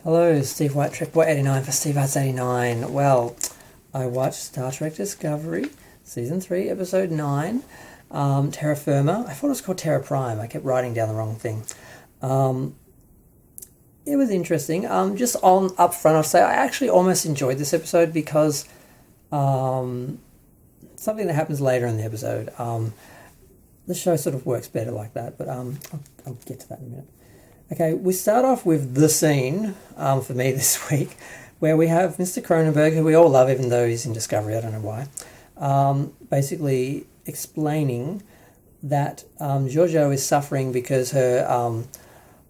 Hello, Steve White, Trek Boy 89 for Steve Arts 89. Well, I watched Star Trek Discovery, Season 3, Episode 9, Terra Firma. I thought it was called Terra Prime. I kept writing down the wrong thing. It was interesting. Just on up front, I'll say I actually almost enjoyed this episode because something that happens later in the episode. The show sort of works better like that, but I'll get to that in a minute. Okay, we start off with the scene for me this week where we have Mr. Cronenberg, who we all love even though he's in Discovery, I don't know why, basically explaining that Giorgio is suffering because her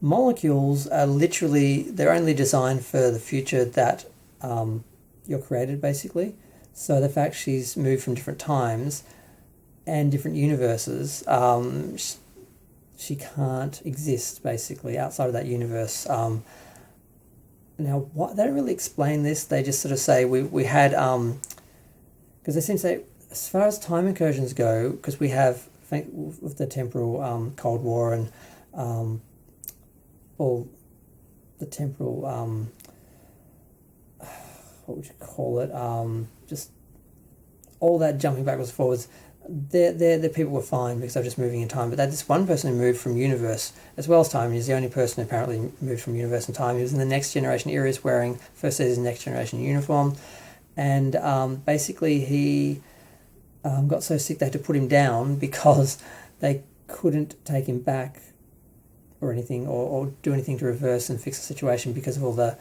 molecules are literally, they're only designed for the future that you're created, basically. So the fact she's moved from different times and different universes, she can't exist basically outside of that universe. Now, what they don't really explain this. They just sort of say we had because they seem to say as far as time incursions go, because we have with the temporal Cold War and all the temporal what would you call it? Just all that jumping backwards and forwards. The people were fine because they're just moving in time. But that this one person who moved from universe as well as time, he's the only person who apparently moved from universe and time. He was in the Next Generation era, is wearing first season Next Generation uniform. And basically he got so sick they had to put him down because they couldn't take him back or anything or do anything to reverse and fix the situation because of all the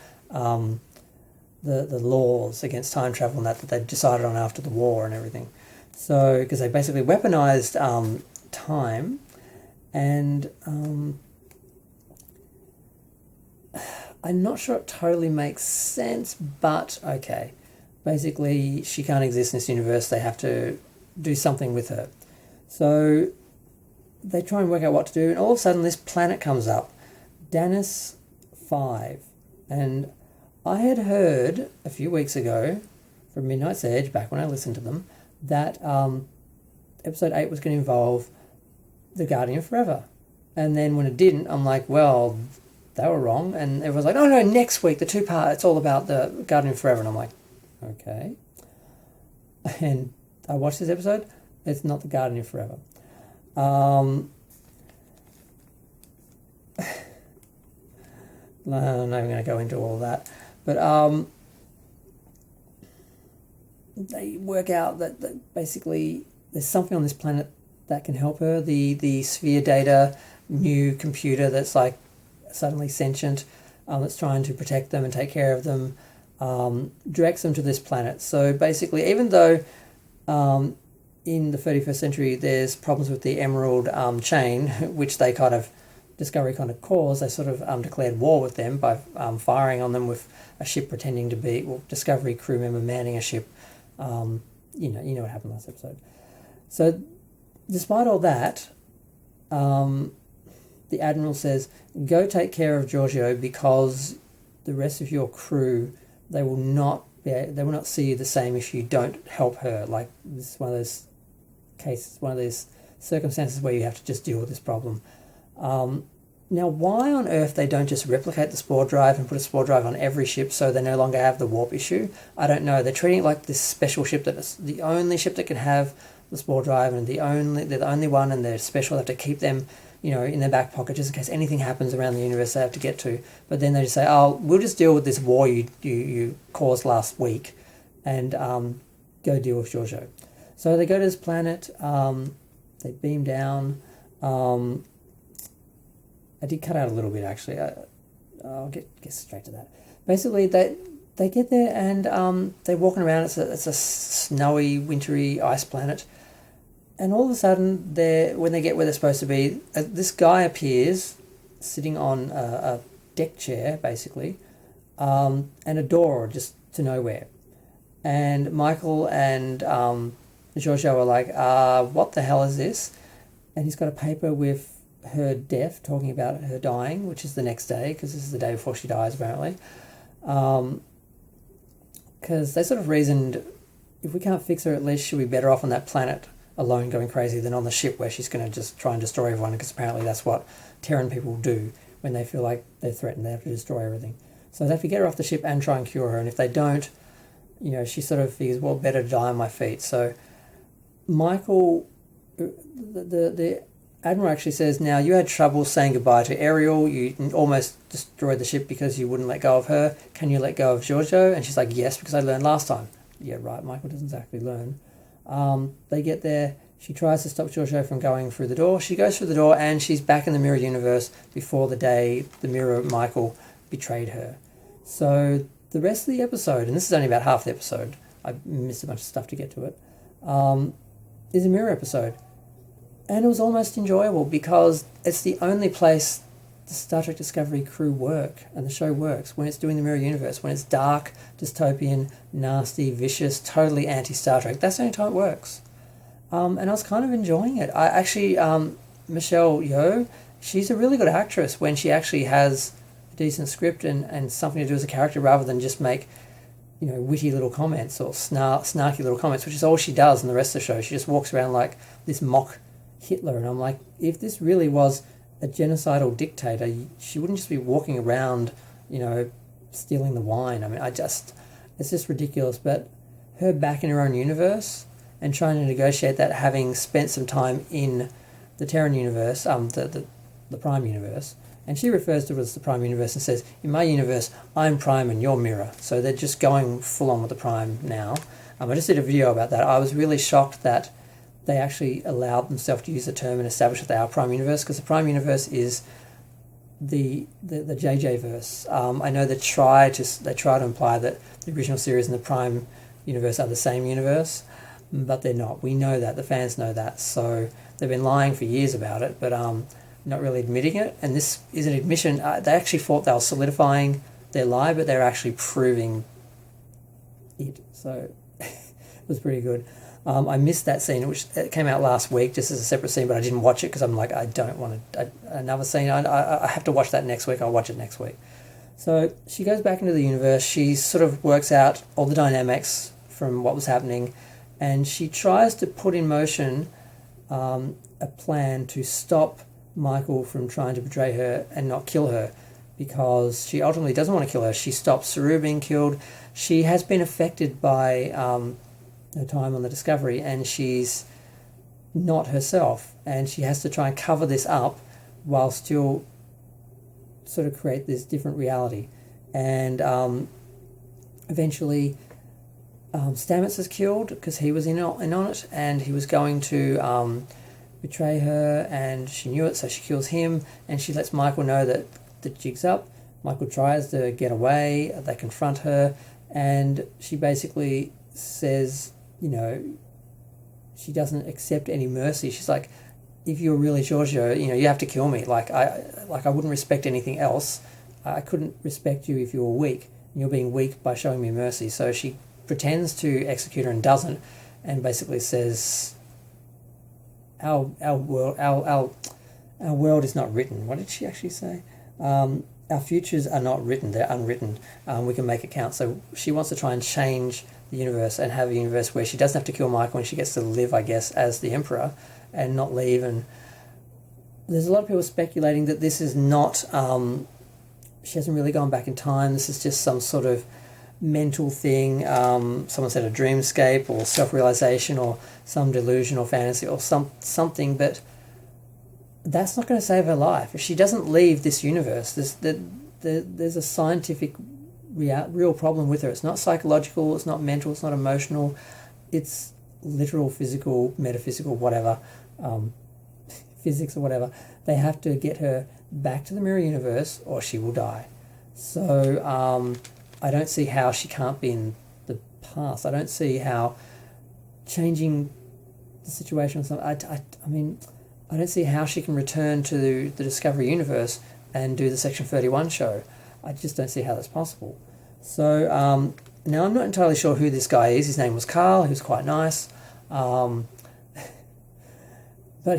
laws against time travel and that they decided on after the war and everything. So, because they basically weaponized time, and I'm not sure it totally makes sense, but okay. Basically, she can't exist in this universe. They have to do something with her. So, they try and work out what to do, and all of a sudden this planet comes up, Danis 5. And I had heard a few weeks ago from Midnight's Edge, back when I listened to them, that episode 8 was going to involve the Guardian Forever. And then when it didn't, I'm like, well, they were wrong. And everyone's like, no, next week, the 2-part, it's all about the Guardian Forever. And I'm like, okay. And I watched this episode. It's not the Guardian Forever. I'm not even going to go into all that. But they work out that basically there's something on this planet that can help her. The Sphere Data new computer that's like suddenly sentient, that's trying to protect them and take care of them, directs them to this planet. So basically, even though in the 31st century there's problems with the Emerald chain, which they Discovery caused, they sort of declared war with them by firing on them with a ship pretending to be, Discovery crew member manning a ship. You know what happened last episode. So, despite all that, the Admiral says, go take care of Giorgio because the rest of your crew, they will not see you the same if you don't help her. Like, this is one of those cases, one of those circumstances where you have to just deal with this problem. Now, why on earth they don't just replicate the spore drive and put a spore drive on every ship so they no longer have the warp issue? I don't know. They're treating it like this special ship that's the only ship that can have the spore drive, and they're the only one, and they're special. They have to keep them, in their back pocket just in case anything happens around the universe they have to get to. But then they just say, "Oh, we'll just deal with this war you caused last week, and go deal with Giorgio." So they go to this planet. They beam down. I did cut out a little bit, actually. I'll get straight to that. Basically, they get there and they're walking around. It's a snowy, wintry ice planet. And all of a sudden, when they get where they're supposed to be, this guy appears sitting on a deck chair, basically, and a door just to nowhere. And Michael and Giorgio are like, what the hell is this? And he's got a paper with her death, talking about her dying, which is the next day, because this is the day before she dies, apparently. Because they sort of reasoned, if we can't fix her, at least she'll be better off on that planet alone going crazy than on the ship where she's going to just try and destroy everyone, because apparently that's what Terran people do when they feel like they're threatened. They have to destroy everything. So they have to get her off the ship and try and cure her. And if they don't, she sort of figures, well, better die on my feet. So Michael, the Admiral actually says, now you had trouble saying goodbye to Ariel. You almost destroyed the ship because you wouldn't let go of her. Can you let go of Giorgio? And she's like, yes, because I learned last time. Yeah, right, Michael doesn't exactly learn. They get there. She tries to stop Giorgio from going through the door. She goes through the door and she's back in the mirror universe before the day the mirror Michael betrayed her. So the rest of the episode, and this is only about half the episode, I missed a bunch of stuff to get to it, is a mirror episode. And it was almost enjoyable because it's the only place the Star Trek Discovery crew work and the show works, when it's doing the mirror universe, when it's dark, dystopian, nasty, vicious, totally anti-Star Trek. That's the only time it works. And I was kind of enjoying it. I actually, Michelle Yeoh, she's a really good actress when she actually has a decent script and something to do as a character rather than just make, witty little comments or snarky little comments, which is all she does in the rest of the show. She just walks around like this mock Hitler. And I'm like, if this really was a genocidal dictator, she wouldn't just be walking around, stealing the wine. I mean, it's just ridiculous. But her back in her own universe and trying to negotiate that, having spent some time in the Terran universe, the Prime universe, and she refers to it as the Prime universe and says, in my universe, I'm Prime and you're Mirror. So they're just going full on with the Prime now. I just did a video about that. I was really shocked that they actually allowed themselves to use the term and establish that they are Prime universe, because the Prime universe is the JJ verse. I know they try to imply that the original series and the Prime universe are the same universe, but they're not. We know that, the fans know that, so they've been lying for years about it, but not really admitting it. And this is an admission. They actually thought they were solidifying their lie, but they're actually proving it. So it was pretty good. I missed that scene, which came out last week just as a separate scene, but I didn't watch it because I'm like, I don't want another scene. I have to watch that next week. I'll watch it next week. So she goes back into the universe. She sort of works out all the dynamics from what was happening, and she tries to put in motion a plan to stop Michael from trying to betray her and not kill her, because she ultimately doesn't want to kill her. She stops Saru being killed. She has been affected by her time on the Discovery, and she's not herself, and she has to try and cover this up while still sort of create this different reality. And eventually Stamets is killed because he was in on it, and he was going to betray her, and she knew it, so she kills him, and she lets Michael know that the jig's up. Michael tries to get away, they confront her, and she basically says, she doesn't accept any mercy. She's like, if you're really Giorgio, you have to kill me. I wouldn't respect anything else. I couldn't respect you if you were weak, and you're being weak by showing me mercy. So she pretends to execute her and doesn't, and basically says, our world is not written. What did she actually say? Our futures are not written, they're unwritten. We can make it count. So she wants to try and change the universe and have a universe where she doesn't have to kill Michael and she gets to live, I guess, as the Emperor and not leave. And there's a lot of people speculating that this is not, she hasn't really gone back in time. This is just some sort of mental thing. Someone said a dreamscape or self-realization or some delusion or fantasy or something, but that's not going to save her life. If she doesn't leave this universe, there's a scientific real problem with her. It's not psychological, it's not mental, it's not emotional, it's literal, physical, metaphysical, whatever, physics or whatever. They have to get her back to the mirror universe or she will die. So I don't see how she can't be in the past. I don't see how changing the situation or something, I mean, I don't see how she can return to the Discovery universe and do the Section 31 show. I just don't see how that's possible. So now I'm not entirely sure who this guy is. His name was Carl. He was quite nice. But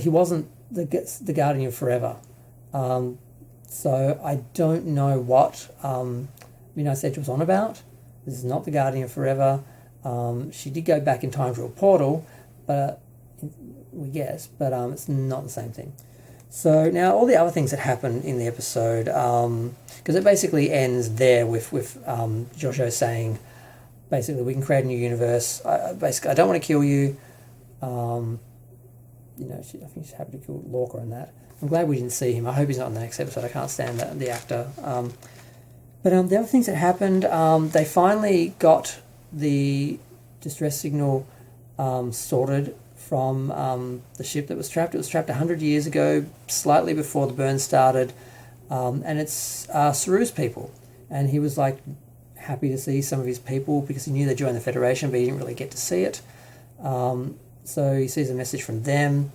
he wasn't the Guardian of Forever. So I don't know what Midnight Edge was on about. This is not the Guardian of Forever. She did go back in time through a portal, but we guess, but it's not the same thing. So now all the other things that happen in the episode, because it basically ends there with Jojo saying, basically, we can create a new universe. Basically, I don't want to kill you. I think she's happy to kill Lorca in that. I'm glad we didn't see him. I hope he's not in the next episode. I can't stand the actor. But the other things that happened, they finally got the distress signal sorted from the ship that was trapped. It was trapped 100 years ago, slightly before the burn started, and it's Saru's people. And he was like happy to see some of his people because he knew they joined the Federation, but he didn't really get to see it. So he sees a message from them.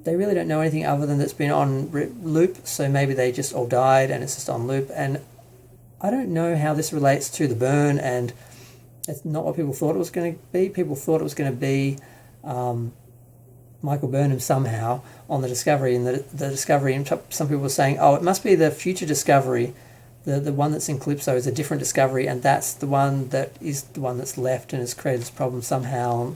They really don't know anything other than it's been on loop, so maybe they just all died and it's just on loop. And I don't know how this relates to the burn, and it's not what people thought it was going to be. People thought it was going to be Michael Burnham somehow on the Discovery, and the Discovery, and some people were saying, oh, it must be the future Discovery, the one that's in Calypso is a different Discovery, and that's the one that is the one that's left and has created this problem somehow.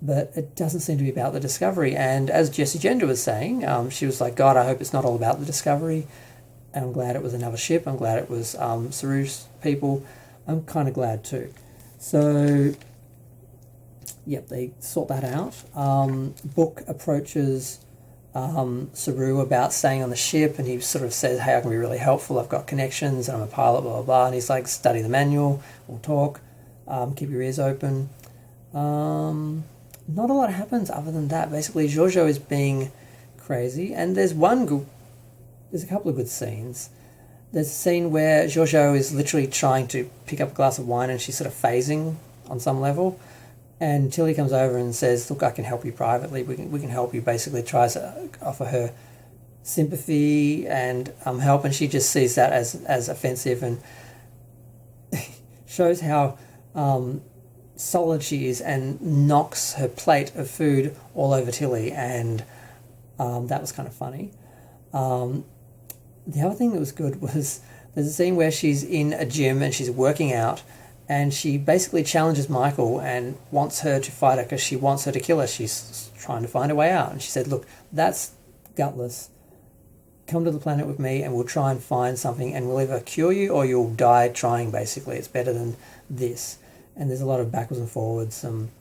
But it doesn't seem to be about the Discovery. And as Jessie Gender was saying, she was like, God, I hope it's not all about the Discovery. And I'm glad it was another ship. I'm glad it was Saru's people. I'm kind of glad too. So, yep, they sort that out. Book approaches Saru about staying on the ship, and he sort of says, hey, I can be really helpful. I've got connections, and I'm a pilot, blah, blah, blah. And he's like, study the manual, we'll talk, keep your ears open. Not a lot happens other than that. Basically, Giorgio is being crazy, and there's a couple of good scenes. There's a scene where Giorgio is literally trying to pick up a glass of wine, and she's sort of phasing on some level, and Tilly comes over and says, look, I can help you privately, we can help you. Basically tries to offer her sympathy and help, and she just sees that as offensive, and shows how solid she is, and knocks her plate of food all over Tilly, and that was kind of funny. The other thing that was good was there's a scene where she's in a gym and she's working out, and she basically challenges Michael and wants her to fight her because she wants her to kill her. She's trying to find a way out, and she said, look, that's gutless. Come to the planet with me and we'll try and find something, and we'll either cure you or you'll die trying, basically. It's better than this. And there's a lot of backwards and forwards. And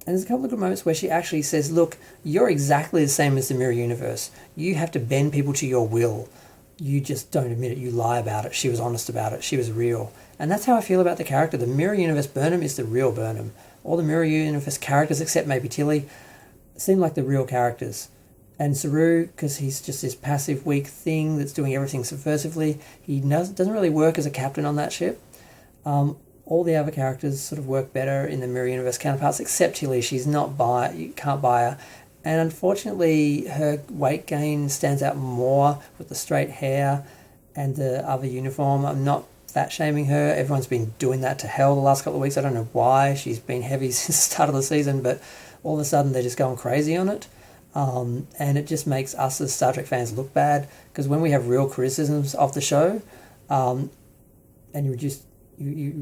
there's a couple of good moments where she actually says, look, you're exactly the same as the mirror universe. You have to bend people to your will. You just don't admit it. You lie about it. She was honest about it. She was real. And that's how I feel about the character. The mirror universe Burnham is the real Burnham. All the mirror universe characters, except maybe Tilly, seem like the real characters. And Saru, because he's just this passive, weak thing that's doing everything subversively, he doesn't really work as a captain on that ship. All the other characters sort of work better in the mirror universe counterparts, except Tilly. She's not you can't buy her. And unfortunately, her weight gain stands out more with the straight hair and the other uniform. I'm not fat shaming her. Everyone's been doing that to hell the last couple of weeks. I don't know why. She's been heavy since the start of the season, but all of a sudden they're just going crazy on it. And it just makes us as Star Trek fans look bad, because when we have real criticisms of the show, and you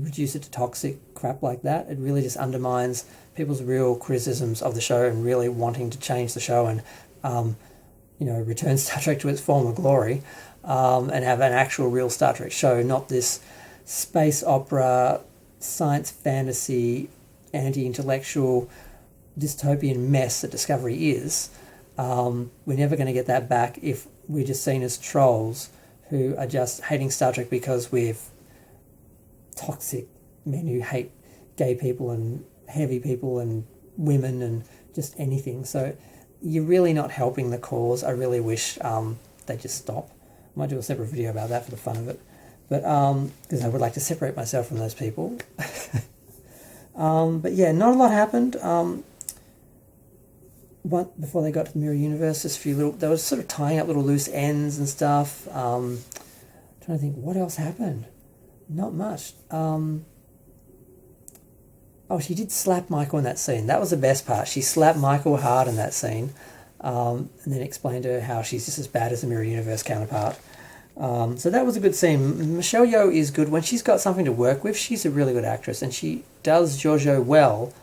reduce it to toxic crap like that, it really just undermines people's real criticisms of the show and really wanting to change the show and return Star Trek to its former glory, and have an actual real Star Trek show, not this space opera, science fantasy, anti-intellectual, dystopian mess that Discovery is. We're never going to get that back if we're just seen as trolls who are just hating Star Trek because we're toxic men who hate gay people and heavy people and women and just anything. So you're really not helping the cause. I really wish they just stop. I might do a separate video about that for the fun of it, but because I would like to separate myself from those people. But yeah, not a lot happened. Before they got to the mirror universe, just a few they were sort of tying up little loose ends and stuff. Trying to think what else happened. Not much. She did slap Michael in that scene. That was the best part. She slapped Michael hard in that scene, and then explained to her how she's just as bad as the mirror universe counterpart. So that was a good scene. Michelle Yeoh is good. When she's got something to work with, she's a really good actress, and she does Giorgio well,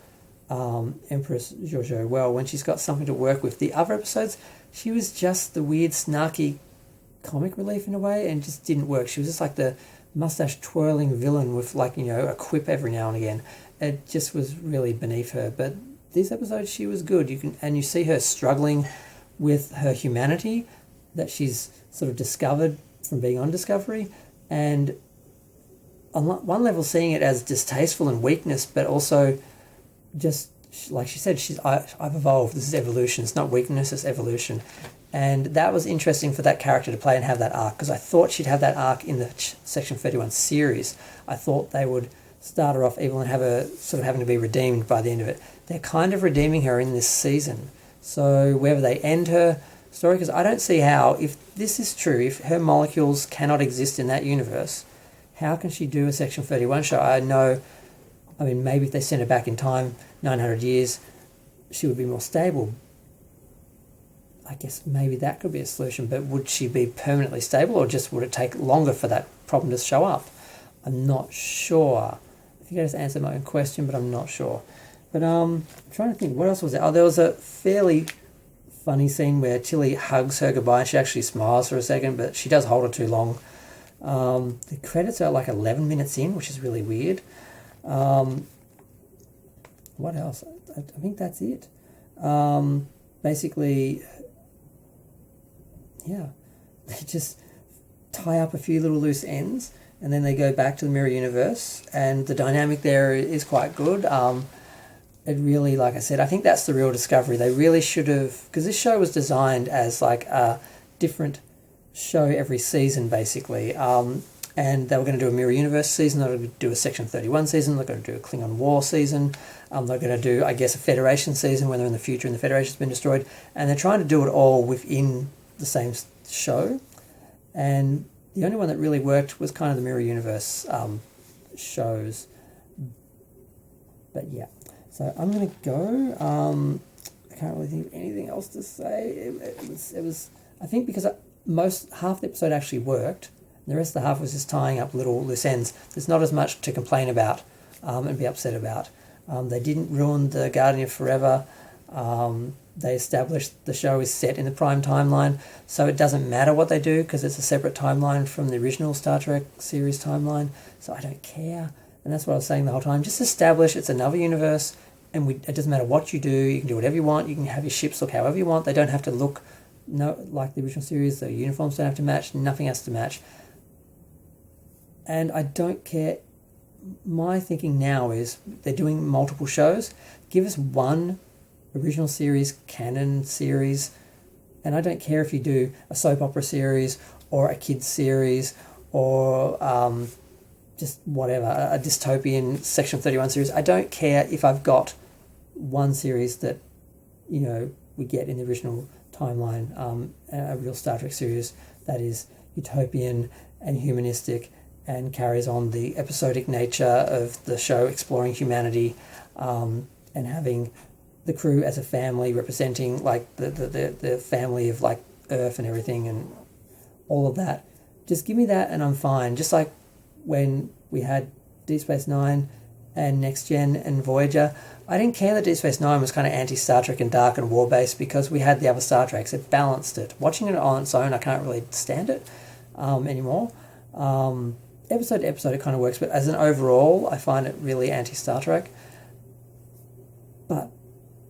Empress Giorgio well when she's got something to work with. The other episodes, she was just the weird, snarky comic relief in a way, and just didn't work. She was just like the mustache twirling villain with like, you know, a quip every now and again. It just was really beneath her. But this episode, she was good. You see her struggling with her humanity that she's sort of discovered from being on Discovery, and on one level seeing it as distasteful and weakness, but also just like she said, I've evolved. This is evolution. It's not weakness, it's evolution. And that was interesting for that character to play and have that arc, because I thought she'd have that arc in the Section 31 series. I thought they would start her off evil and have her sort of having to be redeemed by the end of it. They're kind of redeeming her in this season. So whether they end her story, because I don't see how, if this is true, if her molecules cannot exist in that universe, how can she do a Section 31 show? I mean, maybe if they sent her back in time, 900 years, she would be more stable. I guess maybe that could be a solution, but would she be permanently stable, or just would it take longer for that problem to show up? I'm not sure. I think I just answered my own question, but I'm not sure. But I'm trying to think, what else was there? Oh, there was a fairly funny scene where Tilly hugs her goodbye and she actually smiles for a second, but she does hold her too long. The credits are like 11 minutes in, which is really weird. What else? I think that's it. Basically, yeah, they just tie up a few little loose ends, and then they go back to the mirror universe, and the dynamic there is quite good. It really, like I said, I think that's the real Discovery. They really should have, because this show was designed as like a different show every season, basically. And they were going to do a mirror universe season. They were going to do a Section 31 season. They're going to do a Klingon War season. They're going to do, I guess, a Federation season when they're in the future and the Federation's been destroyed. And they're trying to do it all within the same show. And the only one that really worked was kind of the mirror universe shows. But yeah. So I'm going to go. I can't really think of anything else to say. It was I think because half the episode actually worked. The rest of the half was just tying up little loose ends. There's not as much to complain about and be upset about. They didn't ruin the Guardian of Forever. They established the show is set in the prime timeline, so it doesn't matter what they do because it's a separate timeline from the original Star Trek series timeline, so I don't care. And that's what I was saying the whole time. Just establish it's another universe, and it doesn't matter what you do. You can do whatever you want. You can have your ships look however you want. They don't have to look like the original series. The uniforms don't have to match. Nothing has to match. And I don't care. My thinking now is they're doing multiple shows. Give us one original series, canon series, and I don't care if you do a soap opera series or a kids series or just whatever, a dystopian Section 31 series. I don't care if I've got one series that, we get in the original timeline, a real Star Trek series that is utopian and humanistic and carries on the episodic nature of the show exploring humanity, and having the crew as a family representing like the family of like Earth and everything and all of that. Just give me that and I'm fine. Just like when we had Deep Space Nine and Next Gen and Voyager, I didn't care that Deep Space Nine was kind of anti-Star Trek and dark and war-based because we had the other Star Treks. It balanced it. Watching it on its own, I can't really stand it anymore. Episode to episode, it kind of works, but as an overall, I find it really anti-Star Trek. But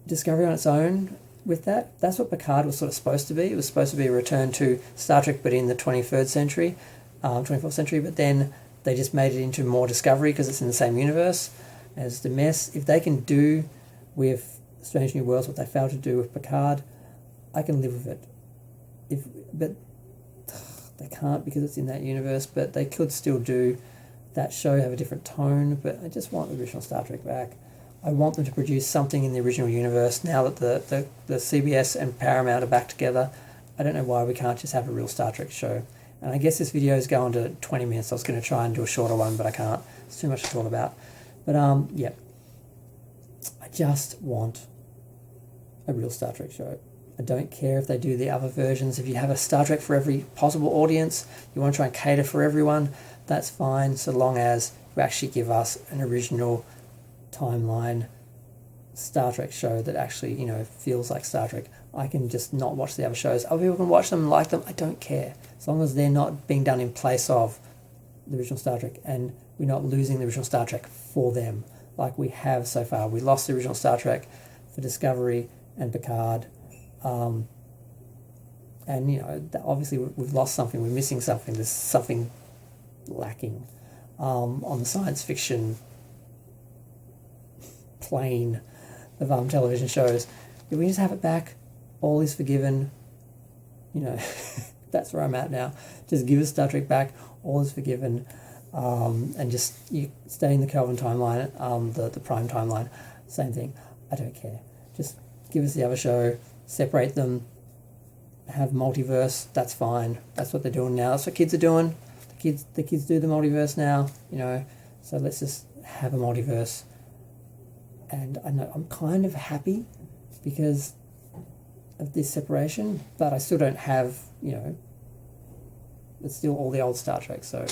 Discovery on its own, with that's what Picard was sort of supposed to be. It was supposed to be a return to Star Trek, but in the 24th century, but then they just made it into more Discovery because it's in the same universe as the mess. If they can do with Strange New Worlds what they failed to do with Picard, I can live with it. But they can't because it's in that universe, but they could still do that show, have a different tone, but I just want the original Star Trek back. I want them to produce something in the original universe now that the CBS and Paramount are back together. I don't know why we can't just have a real Star Trek show. And I guess this video is going to 20 minutes. I was going to try and do a shorter one, but I can't. It's too much to talk about. But yeah, I just want a real Star Trek show. I don't care if they do the other versions. If you have a Star Trek for every possible audience, you want to try and cater for everyone, that's fine, so long as you actually give us an original timeline Star Trek show that actually, feels like Star Trek, I can just not watch the other shows. Other people can watch them and like them. I don't care. As long as they're not being done in place of the original Star Trek and we're not losing the original Star Trek for them like we have so far. We lost the original Star Trek for Discovery and Picard. And, obviously we've lost something. We're missing something. There's something lacking on the science fiction plane of television shows. If we just have it back, all is forgiven. That's where I'm at now. Just give us Star Trek back, all is forgiven, and just you stay in the Kelvin timeline, the Prime timeline, same thing. I don't care. Just give us the other show, separate them, have multiverse. That's fine. That's what they're doing now. That's what kids are doing. The kids do the multiverse now. So let's just have a multiverse. And I know I'm kind of happy because of this separation, but I still don't have, it's still all the old Star Trek. So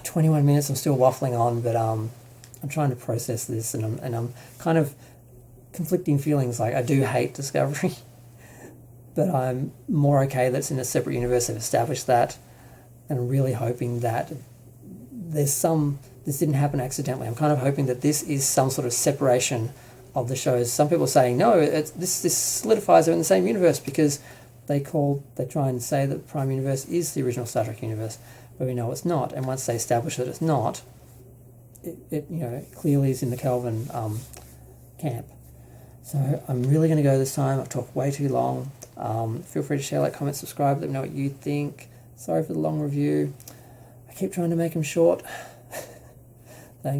21 minutes, I'm still waffling on, but I'm trying to process this, and I'm kind of conflicting feelings. Like, I do hate Discovery, but I'm more okay that it's in a separate universe. They've established that, and I'm really hoping that this didn't happen accidentally. I'm kind of hoping that this is some sort of separation of the shows. Some people are saying, no, this solidifies them in the same universe because they try and say that the Prime Universe is the original Star Trek universe, but we know it's not. And once they establish that it's not, it clearly is in the Kelvin camp. So I'm really going to go this time. I've talked way too long. Feel free to share, like, comment, subscribe. Let me know what you think. Sorry for the long review. I keep trying to make them short. Thanks.